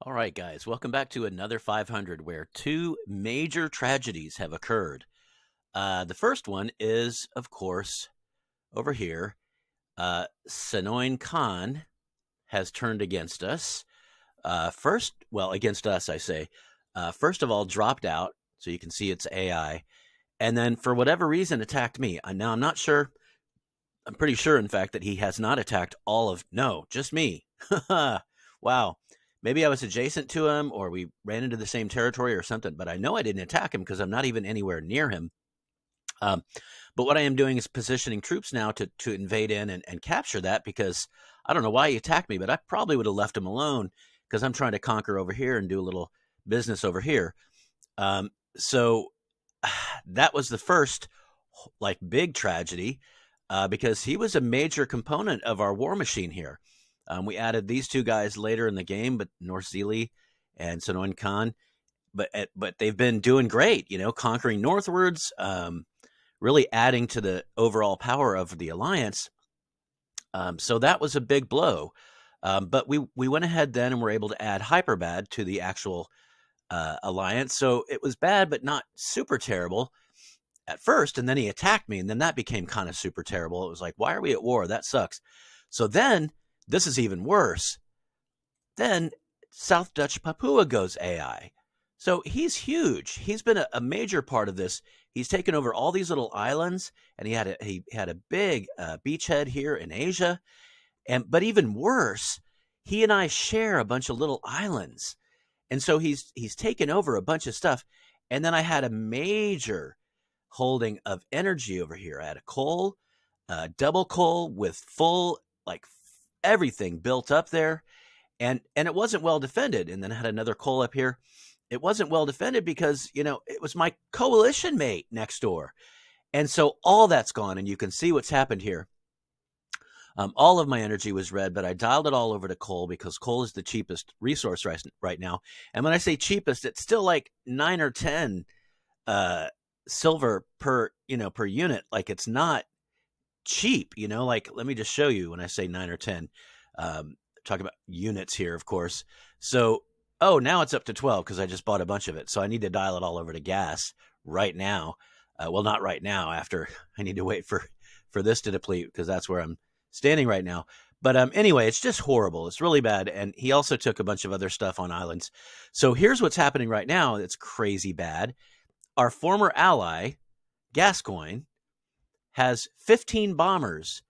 All right, guys, welcome back to another 500 where two major tragedies have occurred. The first one is, of course, over here. Sanoin Khan has turned against us. Against us, I say. First of all, dropped out, so you can see it's AI. And then, for whatever reason, attacked me. Now, I'm not sure. I'm pretty sure, in fact, that he has not attacked no, just me. Wow. Maybe I was adjacent to him or we ran into the same territory or something, but I know I didn't attack him because I'm not even anywhere near him. But what I am doing is positioning troops now to invade in and capture that, because I don't know why he attacked me, but I probably would have left him alone because I'm trying to conquer over here and do a little business over here. So that was the first big tragedy, because he was a major component of our war machine here. We added these two guys later in the game, but North Zealy and Sanoin Khan, but they've been doing great, conquering northwards, really adding to the overall power of the alliance. So that was a big blow. But we went ahead then and were able to add Hyperbad to the actual alliance. So it was bad, but not super terrible at first. And then he attacked me, and then that became kind of super terrible. It was like, why are we at war? That sucks. So then this is even worse. Then South Dutch Papua goes AI. So he's huge. He's been a major part of this. He's taken over all these little islands, and he had a big beachhead here in Asia. But even worse, he and I share a bunch of little islands, and so he's taken over a bunch of stuff. And then I had a major holding of energy over here. I had a double coal with full everything built up there, and it wasn't well defended. And then I had another coal up here. It wasn't well defended because it was my coalition mate next door, and so all that's gone. And you can see what's happened here. All of my energy was red, but I dialed it all over to coal because coal is the cheapest resource right now. And when I say cheapest, it's still like 9 or 10 silver per unit. Like, it's not cheap, let me just show you. When I say 9 or 10, talk about units here, of course. So, now it's up to 12 because I just bought a bunch of it. So I need to dial it all over to gas right now. Well, not right now. After I need to wait for this to deplete, because that's where I'm standing right now. But anyway, it's just horrible. It's really bad. And he also took a bunch of other stuff on islands. So here's what's happening right now. It's crazy bad. Our former ally, Gascoigne, has 15 bombers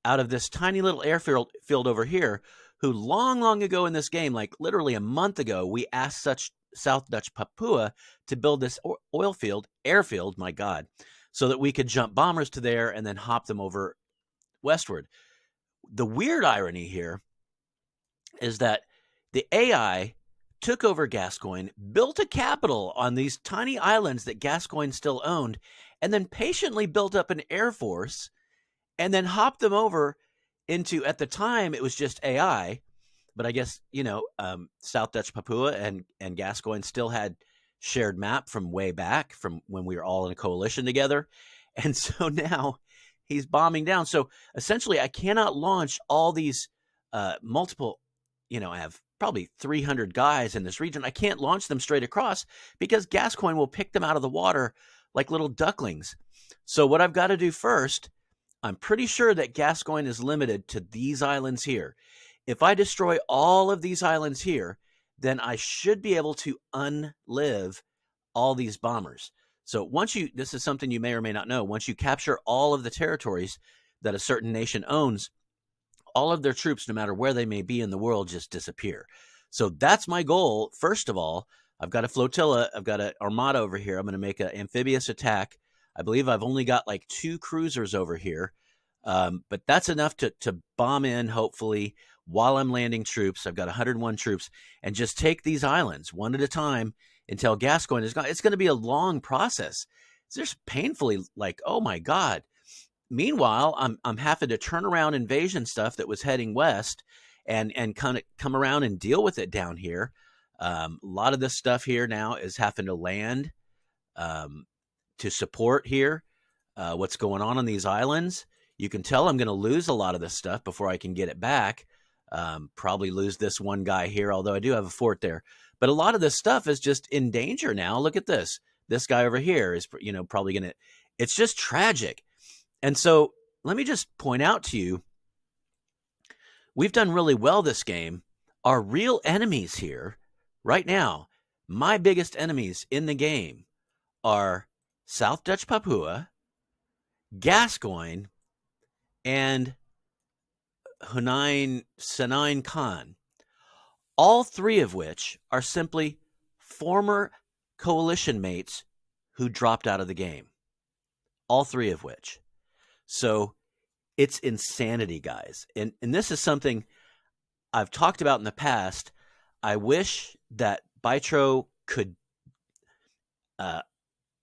out of this tiny little airfield over here, who long ago in this game, like literally a month ago, we asked South Dutch Papua to build this airfield, my God, so that we could jump bombers to there and then hop them over westward. The weird irony here is that the AI took over Gascoigne, built a capital on these tiny islands that Gascoigne still owned, and then patiently built up an air force, and then hopped them over into, at the time, it was just AI, but I guess, South Dutch Papua and Gascoigne still had shared map from way back, from when we were all in a coalition together. And so now he's bombing down. So essentially, I cannot launch all these multiple, I have probably 300 guys in this region. I can't launch them straight across because Gascoigne will pick them out of the water like little ducklings. So what I've got to do first, I'm pretty sure that Gascoigne is limited to these islands here. If I destroy all of these islands here, then I should be able to unlive all these bombers. So this is something you may or may not know, once you capture all of the territories that a certain nation owns, all of their troops, no matter where they may be in the world, just disappear. So that's my goal. First of all, I've got a flotilla. I've got an armada over here. I'm going to make an amphibious attack. I believe I've only got like 2 cruisers over here. But that's enough to bomb in, hopefully, while I'm landing troops. I've got 101 troops, and just take these islands one at a time until Gascoigne is gone. It's going to be a long process. It's just painfully like, oh my God. Meanwhile, I'm having to turn around invasion stuff that was heading west and kind of come around and deal with it down here. A lot of this stuff here now is having to land to support here what's going on these islands. You can tell I'm going to lose a lot of this stuff before I can get it back. Probably lose this one guy here, although I do have a fort there. But a lot of this stuff is just in danger now. Look at this. This guy over here is, probably going to, it's just tragic. And so let me just point out to you, we've done really well this game. Our real enemies here right now, my biggest enemies in the game are South Dutch Papua, Gascoigne, and Hunain Senain Khan. All three of which are simply former coalition mates who dropped out of the game. All three of which. So it's insanity, guys. And this is something I've talked about in the past. I wish that Bytro could,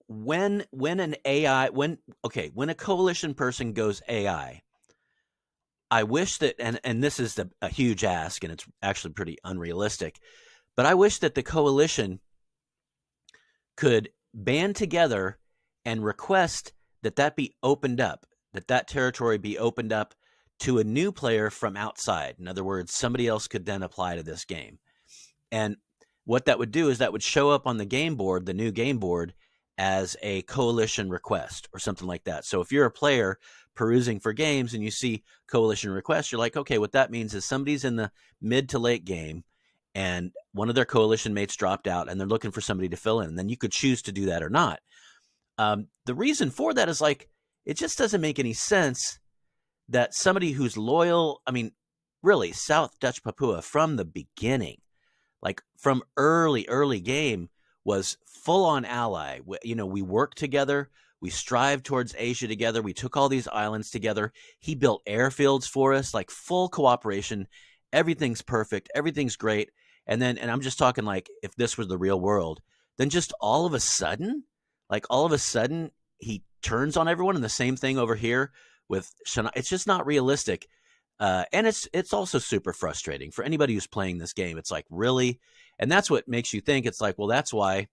when a coalition person goes AI, I wish that, and this is a huge ask, and it's actually pretty unrealistic, but I wish that the coalition could band together and request that be opened up, that territory be opened up to a new player from outside. In other words, somebody else could then apply to this game. And what that would do is that would show up on the game board, the new game board, as a coalition request or something like that. So if you're a player perusing for games and you see coalition requests, you're like, okay, what that means is somebody's in the mid to late game and one of their coalition mates dropped out and they're looking for somebody to fill in. And then you could choose to do that or not. The reason for that is it just doesn't make any sense that somebody who's loyal, really, South Dutch Papua from the beginning, from early game, was full-on ally. We worked together. We strived towards Asia together. We took all these islands together. He built airfields for us, full cooperation. Everything's perfect. Everything's great. And I'm just talking if this was the real world, then just all of a sudden, he turns on everyone. And the same thing over here with Shana. It's just not realistic. And it's also super frustrating for anybody who's playing this game. It's really, and that's what makes you think it's well, that's why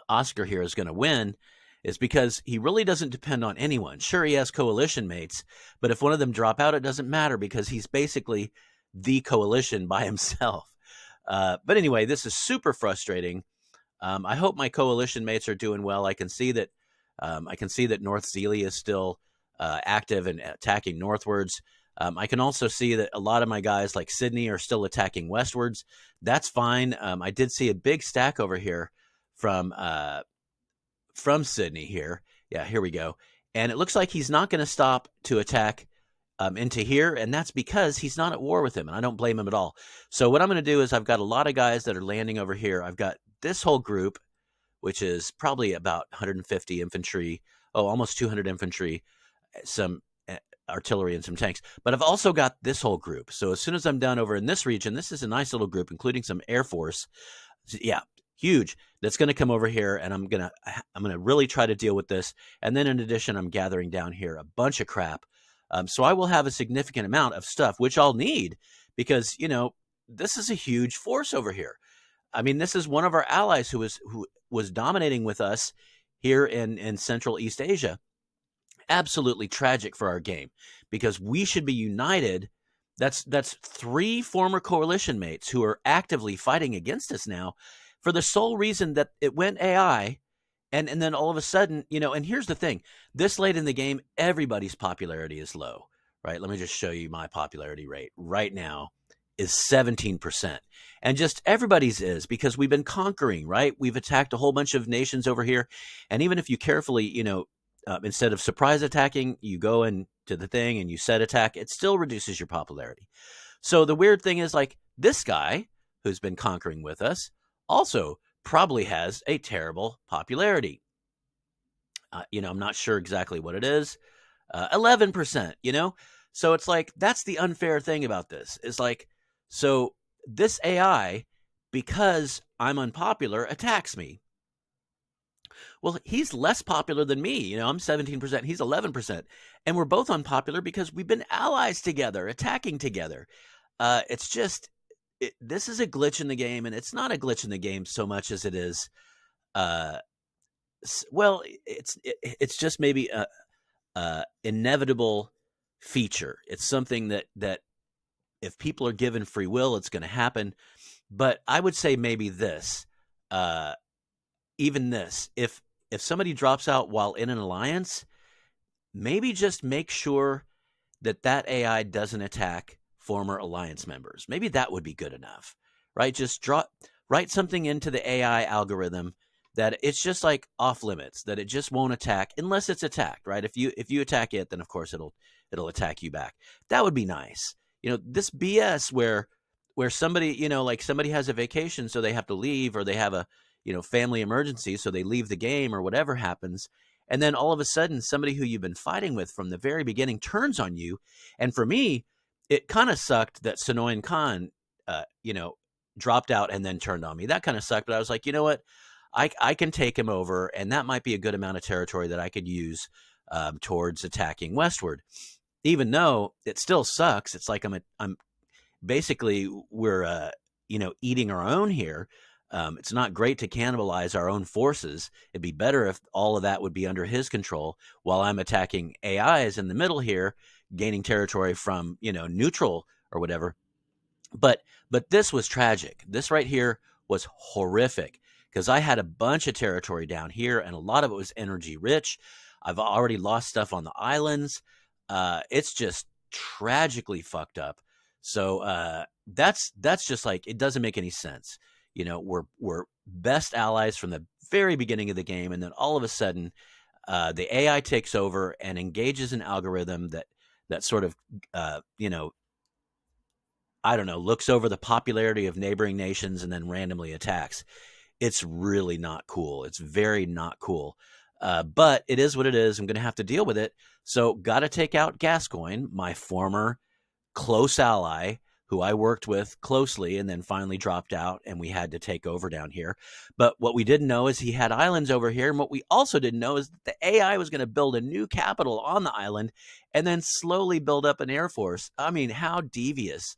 Oscar here is going to win, is because he really doesn't depend on anyone. Sure, he has coalition mates, but if one of them drop out, it doesn't matter because he's basically the coalition by himself. But anyway, this is super frustrating. I hope my coalition mates are doing well. I can see that North Zealand is still active and attacking northwards. I can also see that a lot of my guys like Sydney are still attacking westwards. That's fine. I did see a big stack over here from Sydney here. Yeah, here we go. And it looks like he's not going to stop to attack into here, and that's because he's not at war with him, and I don't blame him at all. So what I'm going to do is I've got a lot of guys that are landing over here. I've got this whole group, which is probably about 150 infantry, almost 200 infantry, some artillery and some tanks. But I've also got this whole group. So as soon as I'm done over in this region, this is a nice little group, including some Air Force. Yeah, huge. That's going to come over here, and I'm going to really try to deal with this. And then in addition, I'm gathering down here a bunch of crap. So I will have a significant amount of stuff, which I'll need because, this is a huge force over here. This is one of our allies who was dominating with us here in Central East Asia. Absolutely tragic for our game because we should be united. That's three former coalition mates who are actively fighting against us now for the sole reason that it went AI. And then all of a sudden, and here's the thing, this late in the game, everybody's popularity is low, right? Let me just show you my popularity rate right now is 17%. And just everybody's is because we've been conquering, right? We've attacked a whole bunch of nations over here. And even if you carefully, instead of surprise attacking, you go into the thing and you set attack, it still reduces your popularity. So the weird thing is this guy who's been conquering with us also probably has a terrible popularity. I'm not sure exactly what it is. 11%, So it's that's the unfair thing about this is so this AI, because I'm unpopular, attacks me. Well, he's less popular than me. I'm 17%, he's 11%. And we're both unpopular because we've been allies together, attacking together. It's just, this is a glitch in the game, and it's not a glitch in the game so much as it is, it's just maybe a inevitable feature. It's something that if people are given free will, it's going to happen. But I would say maybe this, even this, if somebody drops out while in an alliance, maybe just make sure that that AI doesn't attack former alliance members. Maybe that would be good enough, right? Just write something into the AI algorithm that it's just like off limits, that it just won't attack unless it's attacked, right? If you attack it, then of course it'll attack you back. That would be nice. This BS where somebody, like somebody has a vacation, so they have to leave, or they have a, family emergency, so they leave the game, or whatever happens. And then all of a sudden, somebody who you've been fighting with from the very beginning turns on you. And for me, it kind of sucked that Sonoran Khan, dropped out and then turned on me. That kind of sucked. But I was like, you know what? I can take him over, and that might be a good amount of territory that I could use towards attacking westward. Even though it still sucks, it's like I'm basically we're eating our own here. It's not great to cannibalize our own forces. It'd be better if all of that would be under his control while I'm attacking AIs in the middle here, gaining territory from, neutral or whatever. But this was tragic. This right here was horrific because I had a bunch of territory down here, and a lot of it was energy rich. I've already lost stuff on the islands. It's just tragically fucked up. So that's just like, it doesn't make any sense. We're best allies from the very beginning of the game, and then all of a sudden, the AI takes over and engages an algorithm that sort of, I don't know, looks over the popularity of neighboring nations and then randomly attacks. It's really not cool. It's very not cool. But it is what it is. I'm going to have to deal with it. So got to take out Gascoigne, my former close ally, who I worked with closely and then finally dropped out, and we had to take over down here. But what we didn't know is he had islands over here. And what we also didn't know is that the AI was going to build a new capital on the island and then slowly build up an air force. I mean, how devious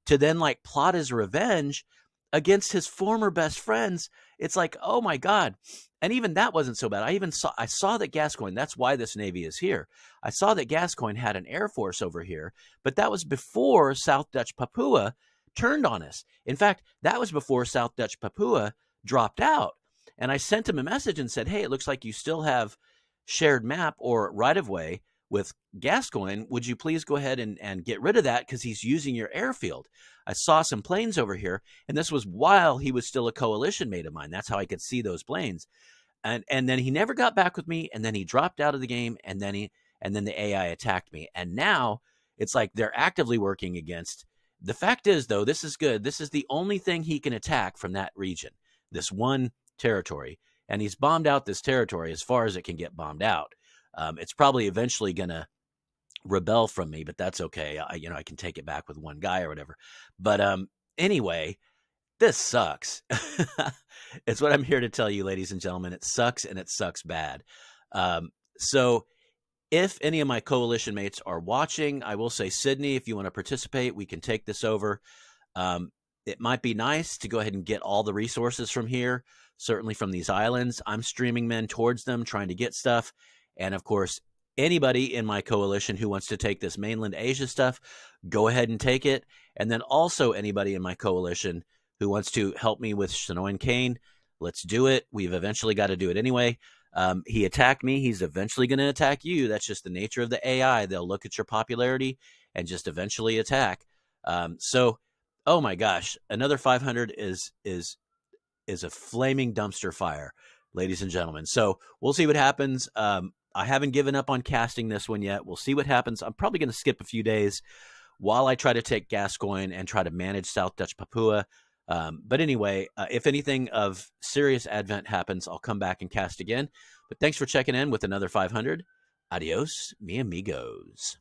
to then like plot his revenge against his former best friends. It's like, oh my God. And even that wasn't so bad. I saw that Gascoigne, that's why this Navy is here. I saw that Gascoigne had an air force over here, but that was before South Dutch Papua turned on us. In fact, that was before South Dutch Papua dropped out. And I sent him a message and said, hey, it looks like you still have shared map or right-of-way with Gascoigne. Would you please go ahead and get rid of that because he's using your airfield? I saw some planes over here, and this was while he was still a coalition mate of mine. That's how I could see those planes. And then he never got back with me, and then he dropped out of the game, and then the AI attacked me. And now it's like they're actively working against. The fact is, though, this is good. This is the only thing he can attack from that region, this one territory. And he's bombed out this territory as far as it can get bombed out. It's probably eventually going to rebel from me, but that's okay. I can take it back with one guy or whatever. But anyway, this sucks. It's what I'm here to tell you, ladies and gentlemen. It sucks, and it sucks bad. So if any of my coalition mates are watching, I will say, Sydney, if you want to participate, we can take this over. It might be nice to go ahead and get all the resources from here, certainly from these islands. I'm streaming men towards them, trying to get stuff. And of course, anybody in my coalition who wants to take this mainland Asia stuff, go ahead and take it. And then also anybody in my coalition who wants to help me with Sonoran Kane, let's do it. We've eventually got to do it anyway. He attacked me. He's eventually going to attack you. That's just the nature of the AI. They'll look at your popularity and just eventually attack. So, oh my gosh, another 500 is a flaming dumpster fire, ladies and gentlemen. So we'll see what happens. I haven't given up on casting this one yet. We'll see what happens. I'm probably going to skip a few days while I try to take Gascoigne and try to manage South Dutch Papua. But anyway, if anything of serious advent happens, I'll come back and cast again. But thanks for checking in with another 500. Adios, mi amigos.